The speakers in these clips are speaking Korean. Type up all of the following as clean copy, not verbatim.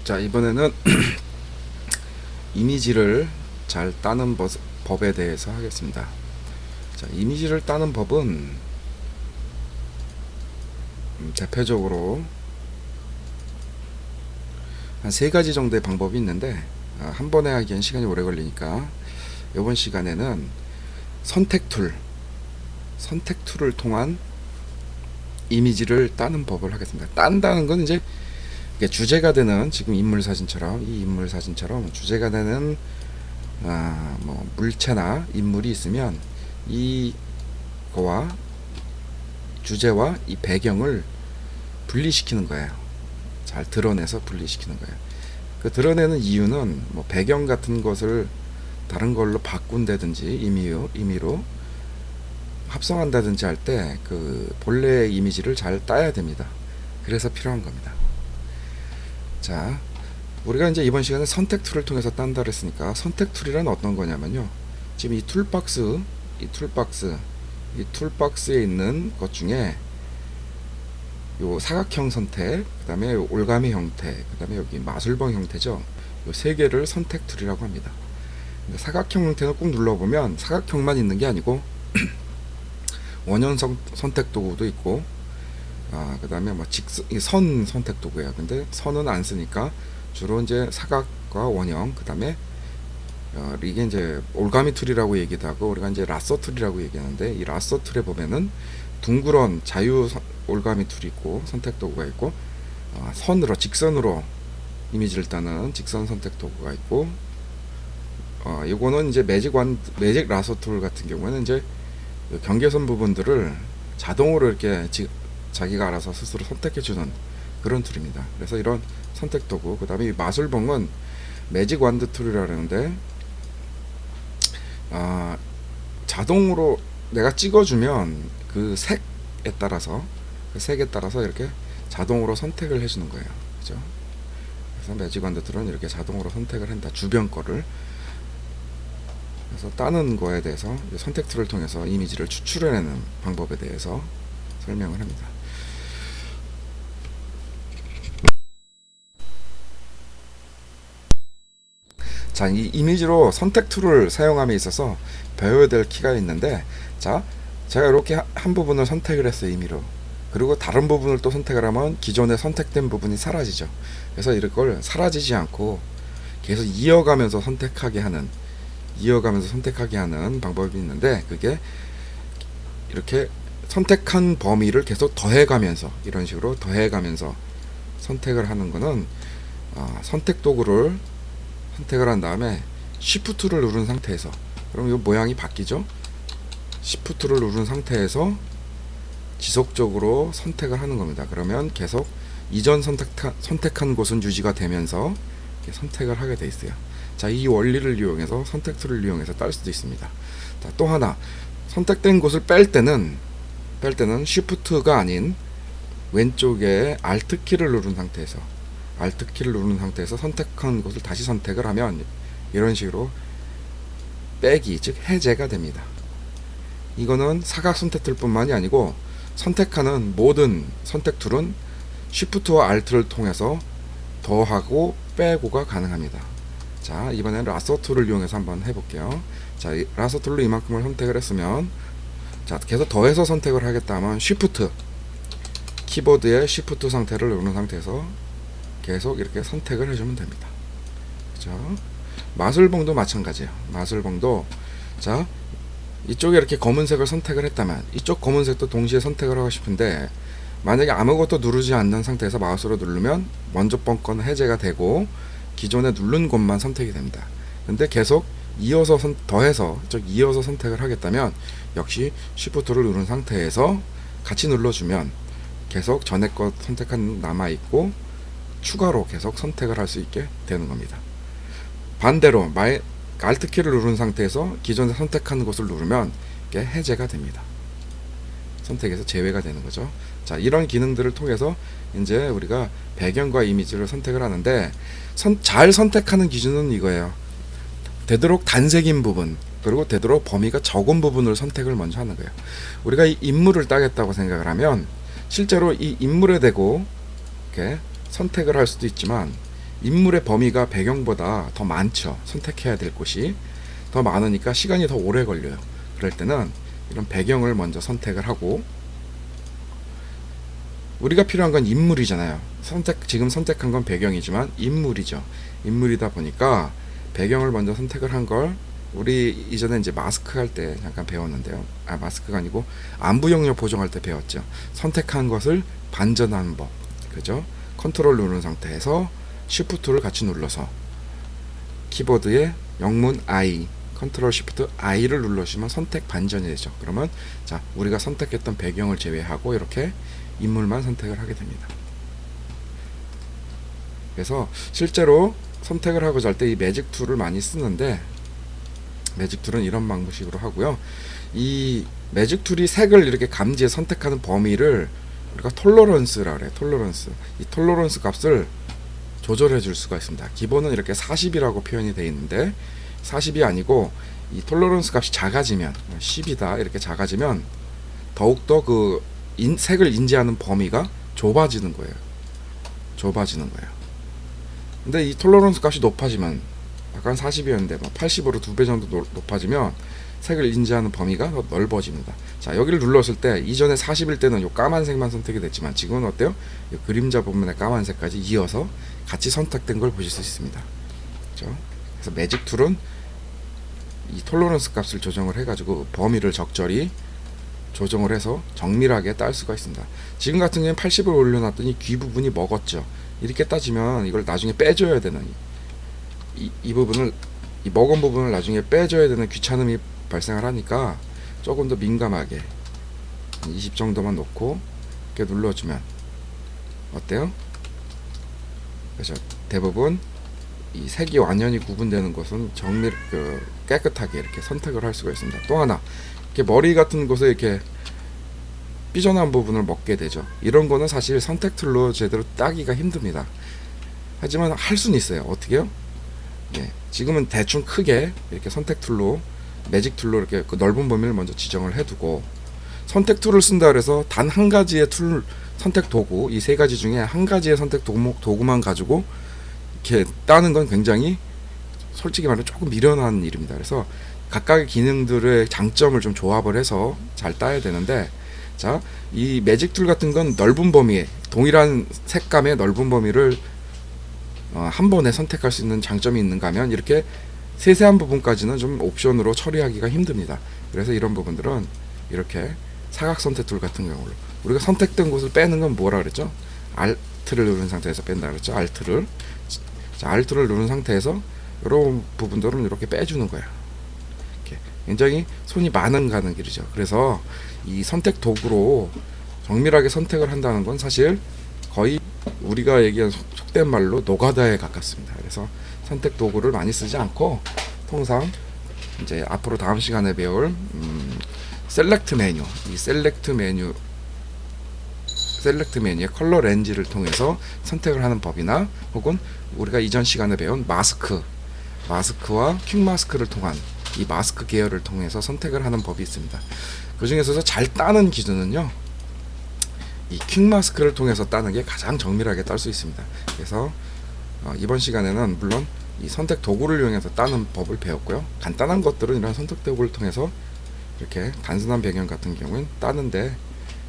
자, 이번에는 이미지를 잘 따는 법에 대해서 하겠습니다. 자, 이미지를 따는 법은 대표적으로 한 세 가지 정도의 방법이 있는데, 한 번에 하기엔 시간이 오래 걸리니까 이번 시간에는 선택 툴을 통한 이미지를 따는 법을 하겠습니다. 딴다는 건 이제 주제가 되는, 지금 인물 사진처럼, 이 인물 사진처럼 주제가 되는 뭐 물체나 인물이 있으면 이거와 주제와 이 배경을 분리시키는 거예요. 잘 드러내서 분리시키는 거예요. 그 드러내는 이유는 뭐 배경 같은 것을 다른 걸로 바꾼다든지 임의로 합성한다든지 할 때 그 본래의 이미지를 잘 따야 됩니다. 그래서 필요한 겁니다. 자, 우리가 이제 이번 시간에 선택 툴을 통해서 딴다 그랬으니까, 선택 툴이란 어떤 거냐면요, 지금 이 툴박스에 있는 것 중에 요 사각형 선택, 그 다음에 올가미 형태, 그 다음에 여기 마술봉 형태죠. 요 세 개를 선택 툴이라고 합니다. 사각형 형태는 꾹 눌러보면 사각형만 있는 게 아니고 원형 선택 도구도 있고, 그 다음에 뭐 선 선택 도구예요. 근데 선은 안 쓰니까 주로 이제 사각과 원형, 그 다음에 이게 이제 올가미 툴이라고 얘기도 하고, 우리가 이제 라서 툴이라고 얘기하는데, 이 라서 툴에 보면은 둥그런 자유 올가미 툴이 있고, 선택 도구가 있고, 직선으로 이미지를 따는 직선 선택 도구가 있고, 요거는 이제 매직 라서 툴 같은 경우에는 이제 경계선 부분들을 자동으로 이렇게 자기가 알아서 스스로 선택해주는 그런 툴입니다. 그래서 이런 선택 도구, 그 다음에 이 마술봉은 매직 완드 툴이라고 하는데, 자동으로 내가 찍어주면 그 색에 따라서 이렇게 자동으로 선택을 해주는 거예요. 그죠? 그래서 매직 완드 툴은 이렇게 자동으로 선택을 한다. 주변 거를. 그래서 따는 거에 대해서 선택 툴을 통해서 이미지를 추출해내는 방법에 대해서 설명을 합니다. 자, 이 이미지로 선택 툴을 사용함에 있어서 배워야 될 키가 있는데, 자, 제가 이렇게 한 부분을 선택을 했어요, 임의로. 그리고 다른 부분을 또 선택을 하면 기존에 선택된 부분이 사라지죠. 그래서 이걸 사라지지 않고 계속 이어가면서 선택하게 하는 방법이 있는데, 그게 이렇게 선택한 범위를 계속 더해가면서, 이런 식으로 더해가면서 선택을 하는 거는, 선택 도구를 선택을 한 다음에 Shift를 누른 상태에서, 그럼 이 모양이 바뀌죠. Shift를 누른 상태에서 지속적으로 선택을 하는 겁니다. 그러면 계속 이전 선택한 곳은 유지가 되면서 선택을 하게 돼 있어요. 자, 이 원리를 이용해서 선택 툴을 이용해서 딸 수도 있습니다. 자, 또 하나, 선택된 곳을 뺄 때는 Shift가 아닌 왼쪽에 Alt 키를 누른 상태에서 선택한 곳을 다시 선택을 하면 이런 식으로 빼기, 즉 해제가 됩니다. 이거는 사각 선택 툴 뿐만이 아니고 선택하는 모든 선택 툴은 Shift와 Alt를 통해서 더하고 빼고가 가능합니다. 자, 이번에는 라서 툴을 이용해서 한번 해볼게요. 자, 라서 툴로 이만큼을 선택을 했으면, 자, 계속 더해서 선택을 하겠다 하면 키보드의 Shift 상태를 누른 상태에서 계속 이렇게 선택을 해주면 됩니다. 그죠? 마술봉도 마찬가지예요. 마술봉도, 자, 이쪽에 이렇게 검은색을 선택을 했다면 이쪽 검은색도 동시에 선택을 하고 싶은데, 만약에 아무것도 누르지 않는 상태에서 마우스로 누르면 먼저 번 건 해제가 되고 기존에 누른 곳만 선택이 됩니다. 근데 계속 더해서 이어서 선택을 하겠다면 역시 Shift를 누른 상태에서 같이 눌러주면 계속 전에 것 선택한 남아있고 추가로 계속 선택을 할 수 있게 되는 겁니다. 반대로 Alt 키를 누른 상태에서 기존에 선택한 곳을 누르면 이게 해제가 됩니다. 선택에서 제외가 되는 거죠. 자, 이런 기능들을 통해서 이제 우리가 배경과 이미지를 선택을 하는데, 잘 선택하는 기준은 이거예요. 되도록 단색인 부분, 그리고 되도록 범위가 적은 부분을 선택을 먼저 하는 거예요. 우리가 이 인물을 따겠다고 생각을 하면 실제로 이 인물에 대고 이렇게 선택을 할 수도 있지만, 인물의 범위가 배경보다 더 많죠. 선택해야 될 곳이 더 많으니까 시간이 더 오래 걸려요. 그럴 때는 이런 배경을 먼저 선택을 하고, 우리가 필요한 건 인물이잖아요. 지금 선택한 건 배경이지만 인물이죠. 인물이다 보니까 배경을 먼저 선택을 한 걸 우리 이전에 이제 마스크 할 때 잠깐 배웠는데요. 마스크가 아니고 안부 영역 보정할 때 배웠죠. 선택한 것을 반전하는 법. 그죠? 컨트롤 누른 상태에서 쉬프트를 같이 눌러서 키보드에 영문 I, 컨트롤 쉬프트 I를 눌러주시면 선택 반전이 되죠. 그러면 자, 우리가 선택했던 배경을 제외하고 이렇게 인물만 선택을 하게 됩니다. 그래서 실제로 선택을 하고자 할 때 이 매직 툴을 많이 쓰는데, 매직 툴은 이런 방식으로 하고요. 이 매직 툴이 색을 이렇게 감지해 선택하는 범위를 우리가 톨러런스라 그래요. 톨러런스. 이 톨러런스 값을 조절해 줄 수가 있습니다. 기본은 이렇게 40이라고 표현이 되어 있는데 40이 아니고 이 톨러런스 값이 작아지면 10이다 이렇게 작아지면 더욱더 그 색을 인지하는 범위가 좁아지는 거예요. 좁아지는 거예요. 근데 이 톨러런스 값이 높아지면, 아까 40이었는데 80으로 2배 정도 높아지면 색을 인지하는 범위가 더 넓어집니다. 자, 여기를 눌렀을 때 이전에 40일 때는 요 까만색만 선택이 됐지만 지금은 어때요? 이 그림자 부분의 까만색까지 이어서 같이 선택된 걸 보실 수 있습니다. 그렇죠? 그래서 매직 툴은 이 톨러런스 값을 조정을 해가지고 범위를 적절히 조정을 해서 정밀하게 딸 수가 있습니다. 지금 같은 경우는 80을 올려놨더니 귀 부분이 먹었죠. 이렇게 따지면 이걸 나중에 빼줘야 되는 이 부분을, 이 먹은 부분을 나중에 빼줘야 되는 귀찮음이 발생을 하니까 조금 더 민감하게 20 정도만 놓고 이렇게 눌러주면 어때요? 그래서 대부분 이 색이 완전히 구분되는 것은 깨끗하게 이렇게 선택을 할 수가 있습니다. 또 하나, 이렇게 머리 같은 곳에 이렇게 삐져나온 부분을 먹게 되죠. 이런 거는 사실 선택 툴로 제대로 따기가 힘듭니다. 하지만 할 수는 있어요. 어떻게요? 예, 지금은 대충 크게 이렇게 선택 툴로, 매직 툴로 이렇게 그 넓은 범위를 먼저 지정을 해두고, 선택 툴을 쓴다 그래서 단 한 가지의 선택 도구, 이 세 가지 중에 한 가지의 선택 도구만 가지고 이렇게 따는 건 굉장히 솔직히 말해 조금 미련한 일입니다. 그래서 각각의 기능들의 장점을 좀 조합을 해서 잘 따야 되는데, 자, 이 매직 툴 같은 건 넓은 범위에, 동일한 색감의 넓은 범위를 한 번에 선택할 수 있는 장점이 있는가 하면 이렇게 세세한 부분까지는 좀 옵션으로 처리하기가 힘듭니다. 그래서 이런 부분들은 이렇게 사각 선택 툴 같은 경우로 우리가 선택된 곳을 빼는 건 뭐라 그랬죠? Alt를 누른 상태에서 뺀다 그랬죠? Alt를 누른 상태에서 이런 부분들은 이렇게 빼주는 거예요. 이렇게 굉장히 손이 많은 가는 길이죠. 그래서 이 선택 도구로 정밀하게 선택을 한다는 건 사실 거의 우리가 얘기한 속된 말로 노가다에 가깝습니다. 그래서 선택 도구를 많이 쓰지 않고 통상 이제 앞으로 다음 시간에 배울 셀렉트 메뉴, 이 셀렉트 메뉴의 컬러 렌즈를 통해서 선택을 하는 법이나, 혹은 우리가 이전 시간에 배운 마스크와 퀵 마스크를 통한 이 마스크 계열을 통해서 선택을 하는 법이 있습니다. 그 중에서 잘 따는 기준은요, 이 퀵 마스크를 통해서 따는 게 가장 정밀하게 딸 수 있습니다. 그래서 이번 시간에는 물론 이 선택 도구를 이용해서 따는 법을 배웠고요. 간단한 것들은 이런 선택 도구를 통해서 이렇게 단순한 배경 같은 경우는 따는데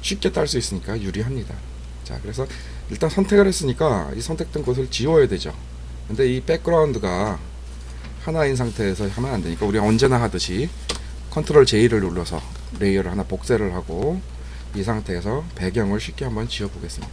쉽게 딸 수 있으니까 유리합니다. 자, 그래서 일단 선택을 했으니까 이 선택된 곳을 지워야 되죠. 근데 이 백그라운드가 하나인 상태에서 하면 안 되니까 우리가 언제나 하듯이 컨트롤 J를 눌러서 레이어를 하나 복사를 하고 이 상태에서 배경을 쉽게 한번 지워 보겠습니다.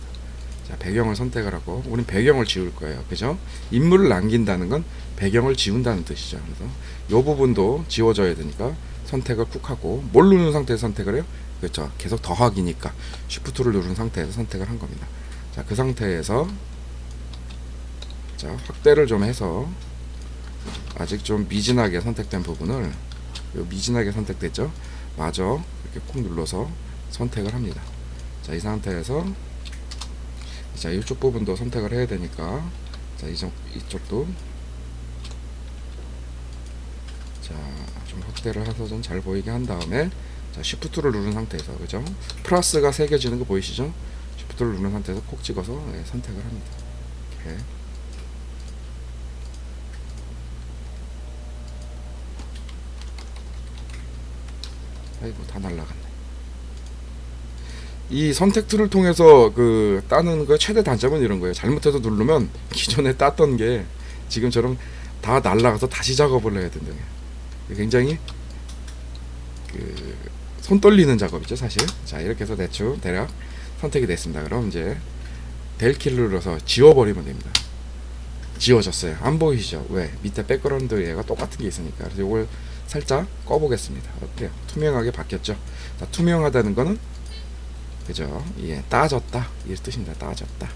자, 배경을 선택을 하고 우린 배경을 지울 거예요. 그죠? 인물을 남긴다는 건 배경을 지운다는 뜻이죠. 그래서 이 부분도 지워져야 되니까 선택을 쿡 하고, 뭘 누른 상태에서 선택을 해요? 그렇죠. 계속 더하기니까 Shift를 누른 상태에서 선택을 한 겁니다. 자, 그 상태에서 자, 확대를 좀 해서 아직 좀 미진하게 선택된 부분을, 미진하게 선택됐죠? 마저 이렇게 콕 눌러서 선택을 합니다. 자, 이 상태에서 자, 이쪽 부분도 선택을 해야 되니까 자, 이쪽도 자, 좀 확대를 해서 좀 잘 보이게 한 다음에 자, Shift를 누른 상태에서, 그죠? 플러스가 새겨지는 거 보이시죠? Shift를 누른 상태에서 콕 찍어서 선택을 합니다. 이렇게. 아이고 다 날라갔네. 이 선택 툴을 통해서 그 따는 거 최대 단점은 이런 거예요. 잘못해서 누르면 기존에 땄던 게 지금처럼 다 날라가서 다시 작업을 해야 된다. 굉장히 그 손 떨리는 작업이죠 사실. 자 이렇게 해서 대략 선택이 됐습니다. 그럼 이제 델 키를 눌러서 지워버리면 됩니다. 지워졌어요. 안 보이시죠? 왜? 밑에 백그라운드 얘가 똑같은 게 있으니까. 그래서 이걸 살짝 꺼보겠습니다. 어때요? 투명하게 바뀌었죠? 자, 투명하다는 거는 그죠? 예, 따졌다 이 뜻입니다. 따졌다.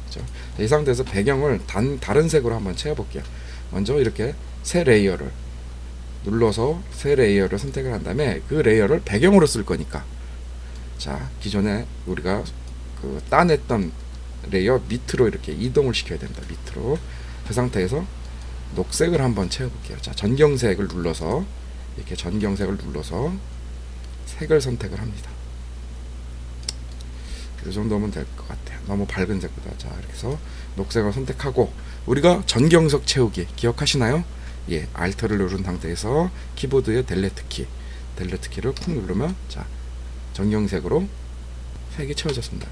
그죠? 자, 이 상태에서 배경을 다른 색으로 한번 채워볼게요. 먼저 이렇게 새 레이어를 눌러서 새 레이어를 선택을 한 다음에 그 레이어를 배경으로 쓸 거니까 자 기존에 우리가 그 따냈던 레이어 밑으로 이렇게 이동을 시켜야 됩니다. 밑으로. 그 상태에서 녹색을 한번 채워볼게요. 자 전경색을 눌러서 이렇게 전경색을 눌러서 색을 선택을 합니다. 이 정도면 될 것 같아요. 너무 밝은 색보다. 자 이렇게 해서 녹색을 선택하고 우리가 전경색 채우기 기억하시나요? 예, Alt를 누른 상태에서 키보드의 델레트 키를 꾹 누르면 자 전경색으로 색이 채워졌습니다.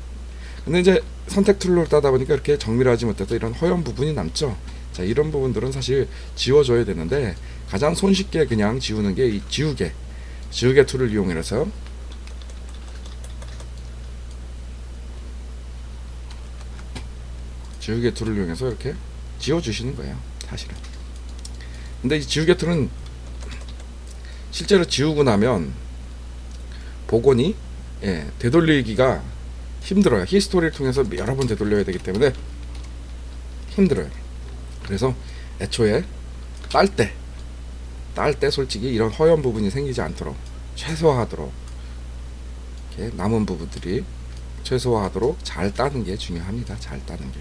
근데 이제 선택 툴로 따다 보니까 이렇게 정밀하지 못해서 이런 허연 부분이 남죠. 자 이런 부분들은 사실 지워줘야 되는데 가장 손쉽게 그냥 지우는 게 이 지우개 툴을 이용해서 지우개 툴을 이용해서 이렇게 지워주시는 거예요 사실은. 근데 이 지우개 툴은 실제로 지우고 나면 복원이 되돌리기가 힘들어요. 히스토리를 통해서 여러 번 되돌려야 되기 때문에 힘들어요. 그래서 애초에 딸 때 솔직히 이런 허연 부분이 생기지 않도록 최소화하도록 이렇게 남은 부분들이 최소화하도록 잘 따는 게 중요합니다. 잘 따는 게.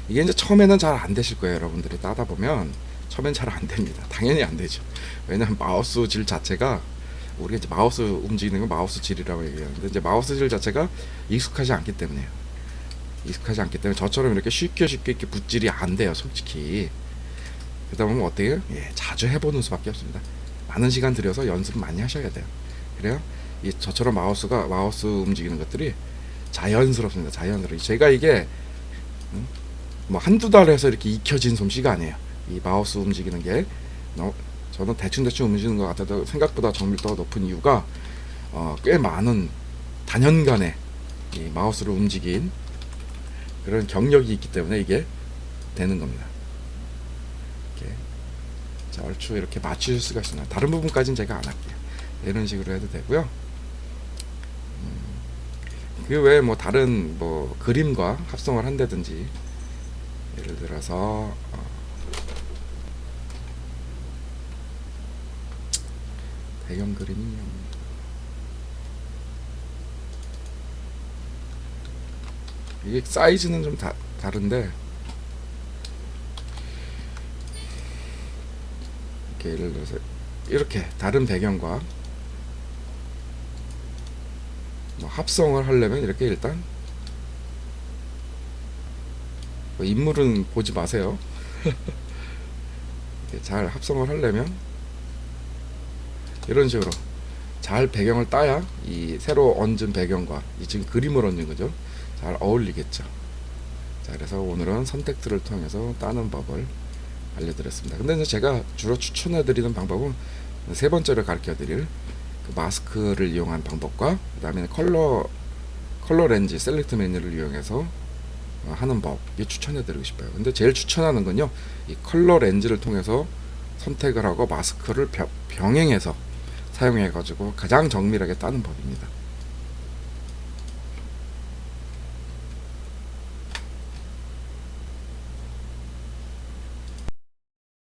이게 이제 처음에는 잘 안 되실 거예요. 여러분들이 따다 보면 처음엔 잘 안 됩니다. 당연히 안 되죠. 왜냐하면 마우스 질 자체가 우리가 이제 마우스 움직이는 건 마우스 질이라고 얘기하는데 이제 마우스 질 자체가 익숙하지 않기 때문에요. 익숙하지 않기 때문에 저처럼 이렇게 쉽게 이렇게 붓질이 안 돼요. 솔직히. 그러다 보면 어때요? 예, 자주 해보는 수밖에 없습니다. 많은 시간 들여서 연습 많이 하셔야 돼요. 그래요? 이 저처럼 마우스 움직이는 것들이 자연스럽습니다. 자연스러워. 제가 이게 뭐 한두 달 해서 이렇게 익혀진 솜씨가 아니에요. 이 마우스 움직이는 게 저는 대충 움직이는 것 같아도 생각보다 정밀도가 높은 이유가 꽤 많은 단연간의 이 마우스를 움직인 그런 경력이 있기 때문에 이게 되는 겁니다. 이렇게 자 얼추 이렇게 맞추실 수가 있습니다. 다른 부분까지는 제가 안 할게요. 이런 식으로 해도 되고요. 그 외에 뭐 다른 뭐 그림과 합성을 한다든지 예를 들어서 배경 그림이 이게 사이즈는 좀 다른데 이렇게 예를 들어서 이렇게 다른 배경과 뭐 합성을 하려면 이렇게 일단 뭐 인물은 보지 마세요. 잘 합성을 하려면 이런 식으로 잘 배경을 따야 이 새로 얹은 배경과 이 지금 그림을 얹은 거죠. 잘 어울리겠죠. 자, 그래서 오늘은 선택들을 통해서 따는 법을 알려드렸습니다. 근데 이제 제가 주로 추천해드리는 방법은 세 번째로 가르쳐드릴 그 마스크를 이용한 방법과 그 다음에 컬러 렌즈 셀렉트 메뉴를 이용해서 하는 법, 이 추천해드리고 싶어요. 근데 제일 추천하는 건요, 이 컬러 렌즈를 통해서 선택을 하고 마스크를 병행해서 사용해가지고 가장 정밀하게 따는 법입니다.